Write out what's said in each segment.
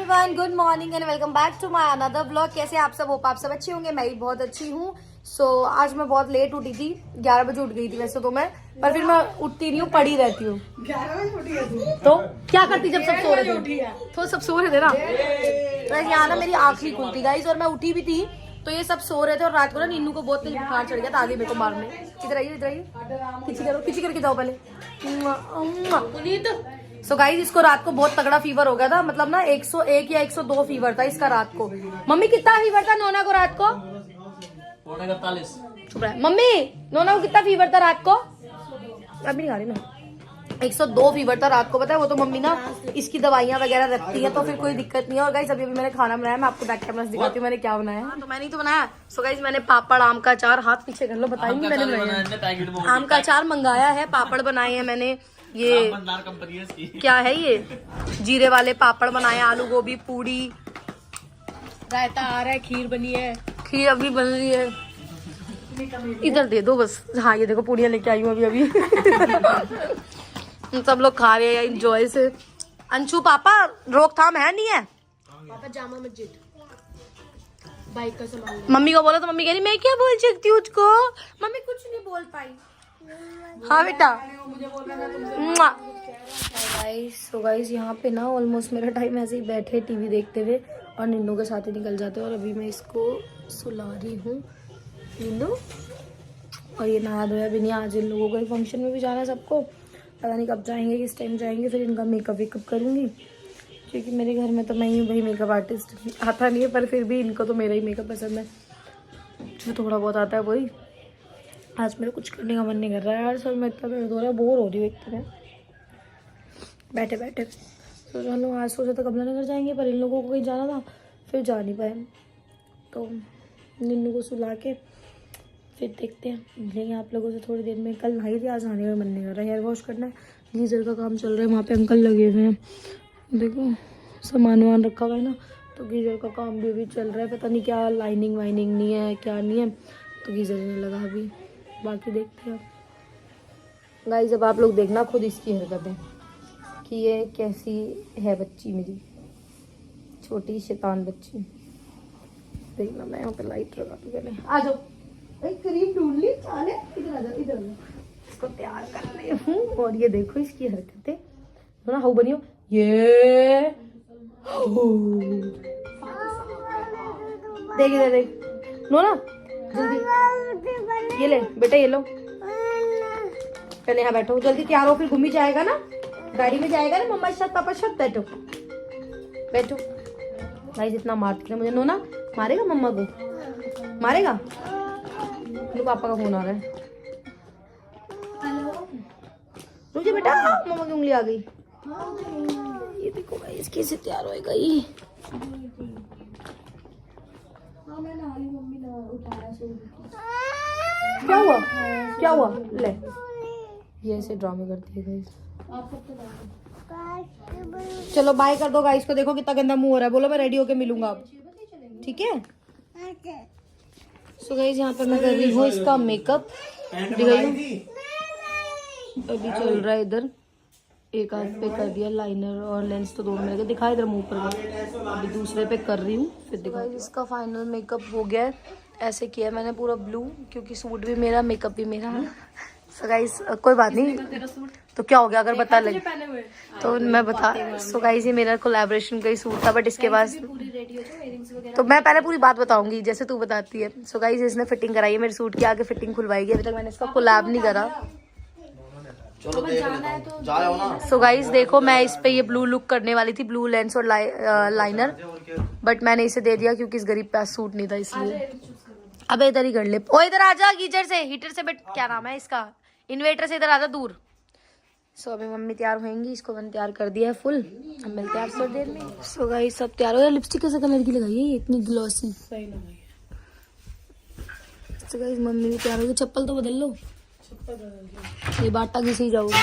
Everyone, good morning and welcome back to my another blog. कैसे आप सब? Hope आप सब अच्छे होंगे। मैं भी बहुत अच्छी हूँ। आज मैं बहुत लेट उठी थी, 11 बजे उठ गई थी वैसे तो मैं, पर फिर मैं उठती नहीं हूँ, पड़ी रहती हूँ। 11 बजे उठी है तो क्या करती जब सब सो रहे थे? तो सब सो रहे थे ना, तो यहाँ ना मेरी आँख नहीं खुलती गाइस, और मैं उठी भी थी तो ये सब सो रहे थे। और रात को ना नीनू को बहुत तेज बुखार चढ़ गया था, आगे मेरे को मारने। इधर आइए, किसी करके जाओ पहले। सो गाइस इसको रात को बहुत तगड़ा फीवर हो गया था, मतलब ना 101 या 102 फीवर था इसका रात को। मम्मी कितना फीवर था नोना को रात को? 48। चुप रहा। मम्मी नोना को कितना फीवर था रात को? अभी नहीं खा रही ना। 102 फीवर था रात को, पता है? वो तो मम्मी ना इसकी दवाइयां वगैरह रखती है तो फिर कोई दिक्कत नहीं है। और गाइस अभी मैंने खाना बनाया, मैं आपको बैक कैमरा से दिखाती हूँ मैंने क्या बनाया। तो मैंने ही तो बनाया। सो गाइस मैंने पापड़, आम का अचार, हाथ पीछे कर लो, बताएंगी मैंने बनाया। आम का अचार मंगाया है, पापड़ बनाए हैं मैंने। ये क्या है? ये जीरे वाले पापड़ बनाए, आलू गोभी पूड़ी, रायता आ रहा है, खीर बनी है, खीर अभी बन रही है। इधर दे दो बस। हाँ ये देखो पूड़ियाँ लेके आई हूँ अभी। सब लोग खा रहे हैं एंजॉय से। अंशु पापा रोकथाम है नहीं है? पापा जामा मस्जिद बाइक का सामान। मम्मी को बोला तो मम्मी कह रही मैं क्या बोल सकती हूँ उसको। मम्मी कुछ नहीं बोल पाई। हाँ बेटा। सो गाइस यहाँ पे ना ऑलमोस्ट मेरा टाइम ऐसे ही बैठे टीवी देखते हुए और निन्नू के साथ ही निकल जाते हैं। और अभी मैं इसको सुला रही हूँ निन्नू। और ये नहा धोया भी नहीं, आज इन लोगों को फंक्शन में भी जाना है सबको, पता नहीं कब जाएंगे, किस टाइम जाएंगे। फिर इनका मेकअप वेकअप करूँगी, क्योंकि मेरे घर में तो मैं ही भाई मेकअप आर्टिस्ट। आता नहीं है पर फिर भी इनको तो मेरा ही मेकअप पसंद है, जो थोड़ा बहुत आता है वही। आज मेरा कुछ करने का मन नहीं कर रहा है यार, सर मैं इतना दर्द हो रहा है, बोर हो रही हूँ एक तरह बैठे बैठे। तो चलो आज सोचा था कमला नगर जाएंगे, पर इन लोगों को कहीं जाना था, फिर जा नहीं पाए। तो निन्नू को सुला के फिर देखते हैं, मिलेंगे आप लोगों से थोड़ी देर में। कल नहाई थी, आज नहाने का मन नहीं कर रहा है। हेयर वॉश करना है, गीजर का काम चल रहा है, वहाँ पे अंकल लगे हुए हैं, देखो सामान वामान रखा हुआ है ना, तो गीजर का काम भी चल रहा है। पता नहीं क्या लाइनिंग वाइनिंग नहीं है, क्या नहीं है, तो गीजर नहीं लगा अभी। बाकी देखते हैं गाइस। अब आप लोग देखना खुद इसकी हरकतें कि ये कैसी है बच्ची, मेरी छोटी शैतान बच्ची। देखना मैं यहाँ पे लाइट लगा दूँ पहले। आ जाओ, क्रीम ढूंढ ली, चाले इधर आ जाओ, इधर आ जाओ। इसको तैयार कर रही हूँ। और ये देखो इसकी हरकतें, ना हाउ बनी हो ये। देख इधर देख नो ना, जल्दी ये ले बेटा, ये लो पहले यहाँ बैठो, जल्दी तैयार हो, फिर घूमी जाएगा ना, गाड़ी में जाएगा ना मम्मा साथ पापा साथ। बैठो बैठो। भाई जितना मारती है मुझे नोना, मारेगा मम्मा को, मारेगा। तो पापा का फोन आ रहा है। रुक जा बेटा, मम्मा की उंगली आ गई। ये देखो गाइस कैसे तैयार होएगा ये। क्या हुआ? क्या हुआ? ले ये ऐसे ड्रामे करती है गाइस। चलो बाय कर दो गाइस को, देखो कितना गंदा मुंह हो रहा है। बोलो मैं रेडी होके मिलूंगा अब, ठीक है? सो गाइस यहाँ पे मैं कर रही हूँ इसका मेकअप। अभी चल रहा है इधर, एक हाथ पे कर दिया लाइनर और लेंस तो दोनों मिल गए। दिखा इधर मुंह पर, अभी दूसरे पे कर रही हूँ फिर दिखा। इसका फाइनल मेकअप हो गया है। ऐसे किया मैंने पूरा ब्लू, क्योंकि सूट भी मेरा, मेकअप भी मेरा है। सो गाइस कोई बात नहीं, तो क्या हो गया अगर पता लगे तो मैं बता। सो गाइस ये मेरा कोलैबोरेशन का ही सूट था, बट इसके पास तो मैं पहले पूरी बात बताऊंगी जैसे तू बताती है। सो गाइस इसने फिटिंग कराई है मेरे सूट की, आगे फिटिंग खुलवाएगी। अभी तक मैंने इसका कोलैब नहीं करा। सो गाइस देखो मैं इस पे ये ब्लू लुक करने वाली थी, ब्लू लेंस और लाइनर, बट मैंने इसे दे दिया क्योंकि इस गरीब पास सूट नहीं था, इसलिए। अब इधर ही कर ले। ओ इधर आजा, गीजर से, हीटर से, बट क्या नाम है इसका, इन्वेटर से इधर आजा दूर। सो अभी मम्मी तैयार होंगी, इसको मैंने तैयार कर दिया है फुल। अब मिलते हैं आप थोड़ी देर में। सो गाइस सब तैयार हो गया। लिपस्टिक कैसे कलर की लगाई है इतनी ग्लॉसी? सो गाइस मम्मी भी तैयार हो गई। चप्पल तो बदल लो, ये बाटा किसी जाओगे।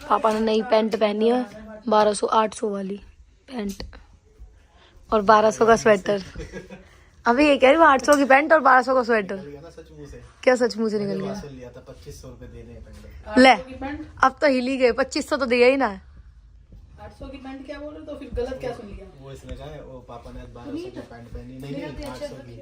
पापा ने नई पैंट पहनी है, 1200-800 वाली पैंट और 1200 का स्वेटर। अभी ये कह रही हूँ 800 की पैंट और 1200 का स्वेटर। क्या सच मुंह से निकल गया? 2500 रुपए देने हैं। ले अब तो हिल ही गए, 2500 तो दिया ही ना। 800 की पैंट क्या बोल रहे हो, तो फिर गलत क्या सुन लिया? वो इसने कहा है, वो पापा ने 1200 की पैंट पहनी, नहीं 800 की।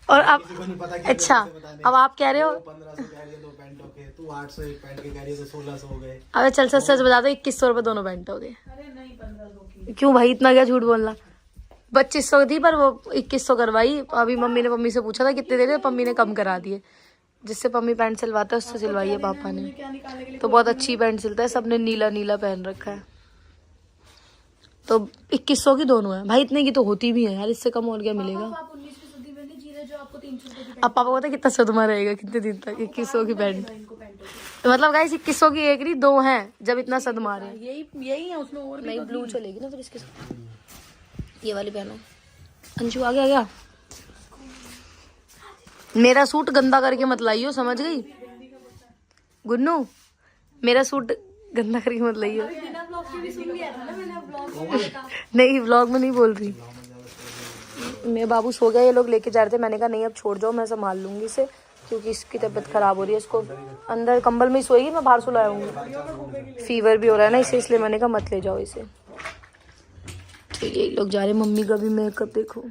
और अब किसी को नहीं पता क्या अच्छा अब आप कह रहे हो 1500 कह रही है 2 पैंटों के, तू 800 एक पैंट के कह रही है तो 1600 हो गए। अबे चल सच सच बता दो 2100 रुपए दोनों पैंट हो गए। अरे नहीं 1500 की। क्यों भाई इतना क्या झूठ बोलना? 2500 थी पर वो 2100 करवाई। अभी मम्मी से पूछा था कितने दे रहे, मम्मी ने कम करा दिए। जिससे मम्मी पैंट सिलवाता है उससे सिलवाई है पापा ने। क्या निकालने के लिए? तो बहुत अच्छी पैंट सिलता है, सबने नीला नीला पहन रखा है। तो 2100 की दोनों है भाई, इतने की तो होती भी है यार, इससे कम और क्या मिलेगा। आप 19वीं सदी में नहीं जी रहे जो आपको 300 रुपए की अब पापा को पता है कितना सदमा रहेगा कितने दिन तक 2100 की पैंट। इनको पैंटों की। तो मतलब गाइस 2100 की एक नहीं 2 हैं जब इतना सदमा रहे हैं। यही है उसमें और भी नहीं ब्लू चलेगी ना फिर इसके साथ। ये वाली पहनो। अंशु आ गया। मेरा सूट गंदा करके मत लाइयो, समझ गई गुन्नू? मेरा सूट गंदा करके मत लाइयो। नहीं व्लॉग में नहीं बोल रही। मेरे बाबू सो गया, ये लोग लेके जा रहे थे, मैंने कहा नहीं अब छोड़ जाओ, मैं संभाल लूंगी इसे क्योंकि इसकी तबीयत खराब हो रही है। इसको अंदर कंबल में ही सोएगी, मैं बाहर सुलाऊंगी। फीवर भी हो रहा है ना इसे, इसलिए मैंने कहा मत ले जाओ इसे। चलिए लोग जा रहे, मम्मी का भी मेकअप देखो।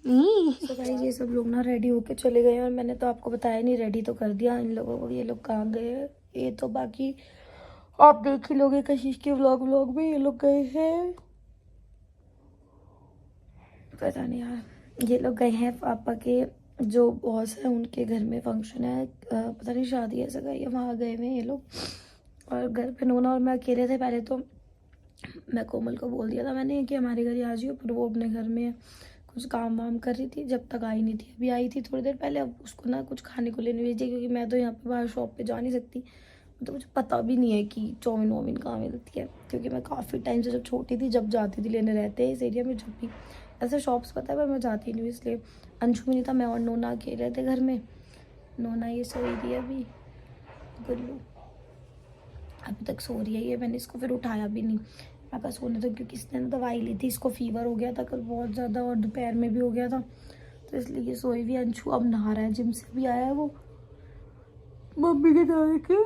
तो गाइस ये सब लोग ना रेडी होके चले गए और मैंने तो आपको बताया नहीं, रेडी तो कर दिया इन लोगों को। ये लोग कहाँ गए ये तो बाकी आप देख ही लोगे कशिश के व्लॉग में। ये लोग गए हैं, पता नहीं यार, ये लोग गए हैं पापा के जो बॉस है उनके घर में फंक्शन है, पता नहीं शादी है सगाई है, वहाँ गए हुए ये लोग। और घर पे नोना और मैं अकेले थे। पहले तो मैं कोमल को बोल दिया था मैंने कि हमारे घर ही आ जाइयो, पर वो अपने घर में कुछ काम वाम कर रही थी जब तक आई नहीं थी। अभी आई थी थोड़ी देर पहले, अब उसको ना कुछ खाने को लेने भेजिए क्योंकि मैं तो यहाँ पे बाहर शॉप पे जा नहीं सकती। तो मुझे पता भी नहीं है कि चाउमीन वाउमीन कहाँ मिलती है, क्योंकि मैं काफ़ी टाइम से जब छोटी थी जब जाती थी लेने रहते हैं इस एरिया में, जब भी ऐसे शॉप्स पता है पर मैं जाती नहीं हूँ। इसलिए अंशु भी नहीं था, मैं और नोना अकेले थे घर में। नोना ये सो रही थी अभी, गुल्लू अभी तक सो रही है ये। मैंने इसको फिर उठाया भी नहीं, मैं कहा सोने तो, क्योंकि इसने ना दवाई ली थी, इसको फीवर हो गया था कल बहुत ज़्यादा और दोपहर में भी हो गया था, तो इसलिए ये सोई भी। अंशु अब नहा रहा है, जिम से भी आया है वो मम्मी के दाए के।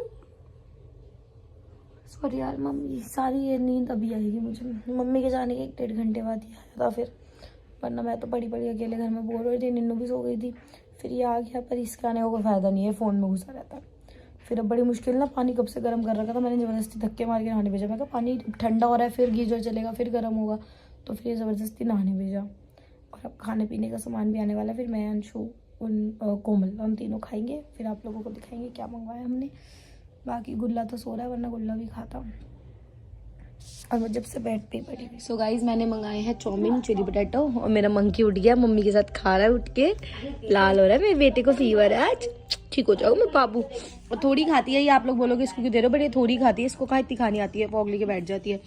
सॉरी यार मम्मी, सारी ये नींद अभी आएगी मुझे, मम्मी के जाने के 1-1.5 घंटे बाद ही आया था फिर, वरना मैं तो बड़ी अकेले घर में बोर हो रही थी। निन्नू भी सो गई थी, फिर ये आ गया, पर इसके आने का कोई फ़ायदा नहीं है, फ़ोन में घुसा रहता है। फिर अब बड़ी मुश्किल ना, पानी कब से गर्म कर रखा था, मैंने ज़बरदस्ती धक्के मार के नहाने भेजा। मैं कहा पानी ठंडा हो रहा है, फिर गीजर चलेगा, फिर गर्म होगा, तो फिर ज़बरदस्ती नहाने भेजा। और अब खाने पीने का सामान भी आने वाला है, फिर मैं अंशु कोमल हम तीनों खाएंगे, फिर आप लोगों को दिखाएंगे क्या मंगवाया हमने। बाकी गुल्ला तो सो रहा है, वरना गुल्ला भी खाता और मैं जब से बेड पे पड़ी हुई। सो गाइज मैंने मंगाए हैं चाउमीन चिली पोटैटो और मेरा मंकी उठ गया, मम्मी के साथ खा रहा है उठ के, लाल हो रहा है। मेरे बेटे को फीवर है आज, ठीक हो जाओ मैं बाबू। और थोड़ी खाती है ये, आप लोग बोलोगे इसको क्यों दे रहे हो, बट ये थोड़ी खाती है, इसको कहाँ इतनी खानी आती है, पॉग लेके बैठ जाती है।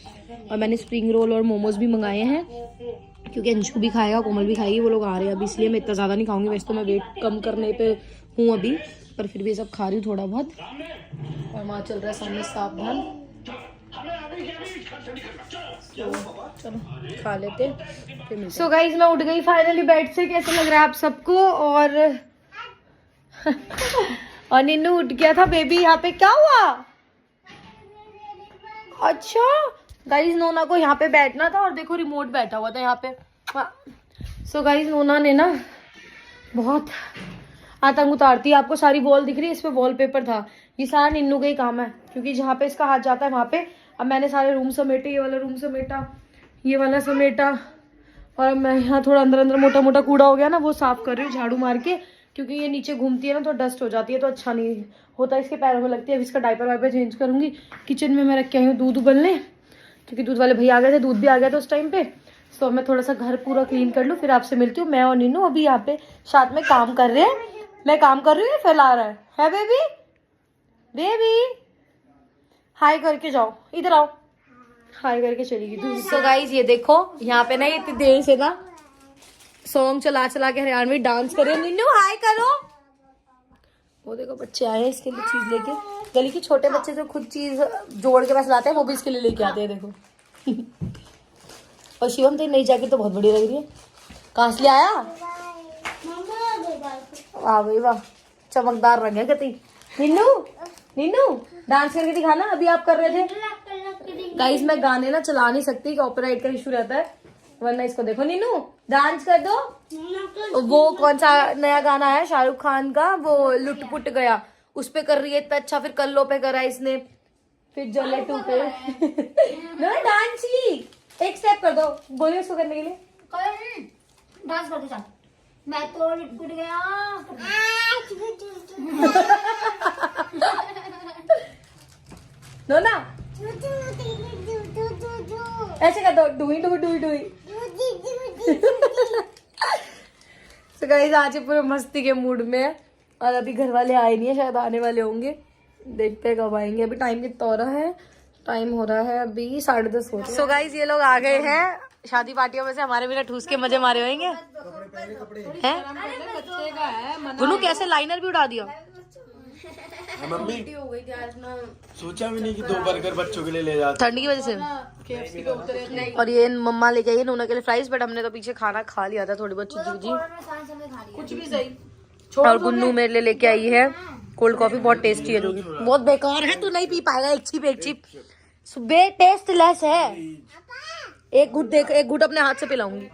और मैंने स्प्रिंग रोल और मोमोज भी मंगाए हैं क्योंकि अंशु भी खाएगा, कोमल भी खाएगी, वो लोग आ रहे हैं अभी, इसलिए मैं इतना ज़्यादा नहीं खाऊंगी। वैसे तो मैं वेट कम करने पे हूँ अभी, पर फिर भी सब खा रही हूँ थोड़ा बहुत। और वहाँ चल रहा है सामने सावधान, चलो खा लेते फिर। सो गाइज मैं उठ गई फाइनली बेड से, कैसा लग रहा है आप सबको? और और निन्नू उठ गया था बेबी। यहाँ पे क्या हुआ? अच्छा गाइज नोना को यहाँ पे बैठना था और देखो रिमोट बैठा हुआ था यहाँ पे। सो गाइज नोना ने ना बहुत आतंक उतारती है, आपको सारी वॉल दिख रही है, इस पे वॉलपेपर था, ये सारा निन्नू का ही काम है क्योंकि जहाँ पे इसका हाथ जाता है वहाँ पे। अब मैंने सारे रूम समेटे, ये वाला रूम समेटा, ये वाला समेटा, और मैं यहाँ थोड़ा अंदर मोटा मोटा कूड़ा हो गया ना वो साफ कर रही हूँ झाड़ू मार के, क्योंकि ये नीचे घूमती है ना तो डस्ट हो जाती है तो अच्छा नहीं होता, इसके पैरों में लगती है। अब इसका डायपर वाइपर चेंज करूँगी। किचन में मैं रख के आई हूँ दूध उबलने, क्योंकि दूध वाले भैया आ गए थे, दूध भी आ गया था उस टाइम पे। तो मैं थोड़ा सा घर पूरा क्लीन कर लूँ, फिर आपसे मिलती हूँ। मैं और नीनू अभी यहाँ पे साथ में काम कर रहे हैं, मैं काम कर रही हूँ, फैला रहा है बेबी। बेबी हाय करके जाओ, इधर आओ, हाय करके चलेगी तू। सो गाइज ये देखो यहाँ पे ना ये इतनी देर से ना सॉन्ग चला के हरियाणवी डांस कर रहे हैं। निन्नू हाय करो। वो देखो बच्चे आए हैं इसके लिए चीज लेके, गली के छोटे बच्चे जो खुद चीज जोड़ के बस लाते हैं वो भी इसके लिए लेके आते हैं, देखो। और शिवम तेरी नई जैकेट तो बहुत बढ़िया लग रही है, कहाँ से ले आया? वाह भाई वाह, चमकदार रंग है कती। निन्नू निन्नू डांस करके दिखाना, अभी आप कर रहे थे। गाइस मैं गाने ना चला नहीं सकती, कॉपीराइट का इशू रहता है, वरना इसको देखो नीनू डांस कर दो। वो कौन सा नया गाना है शाहरुख खान का, वो लुट पुट गया, उस पे कर रही है इतना अच्छा, फिर कल्लो पे करा इसने, फिर जले टू पे ना डांस ही। एक स्टेप कर दो, बोलिए उसको करने के लिए। डांस कर दो चल। मैं तो लुट पुट गया। नो ना ऐसे कर दो, डुई डुई डुई डुई। तो गाइस आज ये पूरे मस्ती के मूड में है, और अभी घर वाले आए नहीं है, शायद आने वाले होंगे, देखते हैं कब आएंगे। अभी टाइम कितना हो रहा है, टाइम हो रहा है अभी 10:30 हो रहा है। सो गाइस ये लोग आ गए हैं शादी पार्टियों में से, हमारे बिना ठूस के मजे मारे होंगे हैं। गुनू कैसे लाइनर भी उड़ा दिया। मम्मी सोचा भी नहीं कि 2 बर्गर बच्चों के लिए ले जाते, ठंड की वजह से। और ये मम्मा लेके आई नूना के लिए फ्राइज, बट हमने तो पीछे खाना खा लिया था थोड़ी बहुत चीजी। कुछ भी सही। और गुन्नू मेरे लिए लेके आई है कोल्ड कॉफी, बहुत टेस्टी है, जो कि बहुत बेकार है, तू नहीं पी पाएगा। एक चिप सुबह टेस्टलेस है। एक घुट देख, एक घुट अपने हाथ से पिलाऊंगी,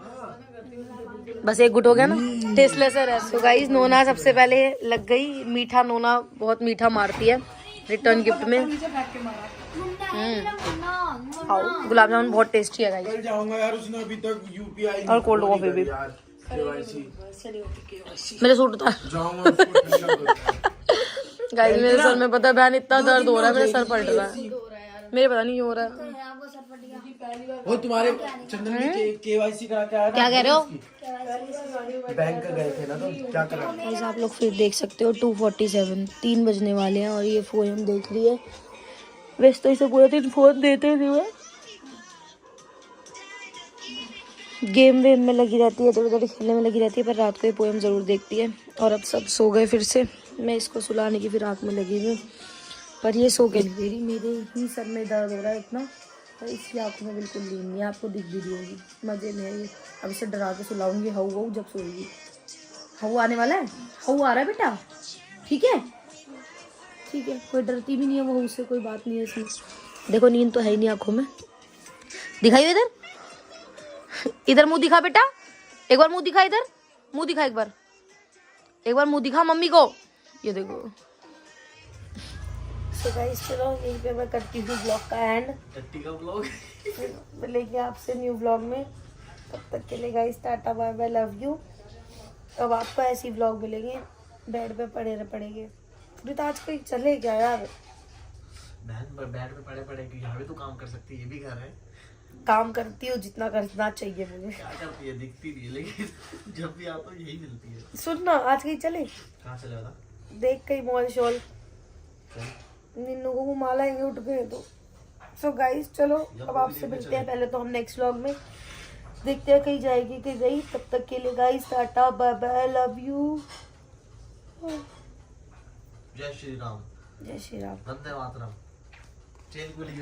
बस एक घुट हो गया ना, टेस्टलेस है। तो गाइस नोना सबसे पहले लग गई, मीठा नोना बहुत मीठा मारती है रिटर्न गिफ्ट में। गुलाब जामुन बहुत टेस्टी है गाइस। कल जाऊंगा यार, उसने अभी तक यूपीआई और कोल्ड कॉफी भी। मेरे सूट उतार जाऊंगा गाइस, मेरे सर में पता है बहन इतना दर्द हो रहा है, मेरे सर पलट रहा है, मेरे पता नहीं हो रहा है। वो तुम्हारे चंदन भी केवाईसी करा के आया, क्या कह रहे हो? बैंक गए थे ना, तो क्या करा। गाइस आप लोग फिर देख सकते हो 2:47 3 बजने वाले हैं, और ये फोन देख रही है। वैसे तो इसे पूरा दिन फोन देते नहीं हुए, गेम वेम में लगी रहती है, इधर उधर खेलने में लगी रहती है, पर रात को ये पोएम जरूर देखती है। और अब सब सो गए फिर से, मैं इसको सुलाने की फिर रात में लगी हुई, पर ये सो के नहीं दे रही। मेरे ही सर में दर्द हो रहा है इतना, तो इसकी आंखों में बिल्कुल नींद नहीं है, आपको दिख भी रही होगी, मजे में है ये। अब इसे डरा के सुलाऊंगी, हाउ हाउ जब सोएगी। हाउ आने वाला है, हाउ आ रहा है बेटा, ठीक है ठीक है, कोई डरती भी नहीं है वो, उससे कोई बात नहीं है इसमें। देखो नींद तो है ही नहीं आंखों में, दिखाई इधर, इधर मुंह दिखा बेटा, एक बार मुंह दिखा, इधर मुंह दिखा, एक बार मुंह दिखा मम्मी को, ये देखो। तो गाइस चलो यहीं पे मैं करती हूँ ब्लॉग का एंड, टट्टी का ब्लॉग मिलेंगे आपसे न्यू ब्लॉग में। तब तक के लिए guys tata bye bye, love you. अब आपको ऐसी ब्लॉग मिलेंगे, बेड पे पड़ेंगे। तो आज कोई चले क्या यार, बहन बेड पे पड़े पड़े कि यहाँ भी तो काम कर सकती है, ये भी घर है। काम करती हूँ जितना करना चाहिए मुझे। क्या करती है दिखती नहीं है, लेकिन जब भी आता हूँ यही मिलती है। सुन ना, आज कहीं चले, कहाँ चले बता। देख कहीं मॉल शॉल, निन्नू को घुमा लाएंगे उठ गए तो। सो गाइस चलो अब आपसे मिलते हैं, पहले तो हम नेक्स्ट व्लॉग में देखते हैं कहीं जाएगी कि गई। तब तक के लिए guys tata bye bye, love you. जय श्री राम, जय श्री राम, वंदे मातरम। चेन को लिखी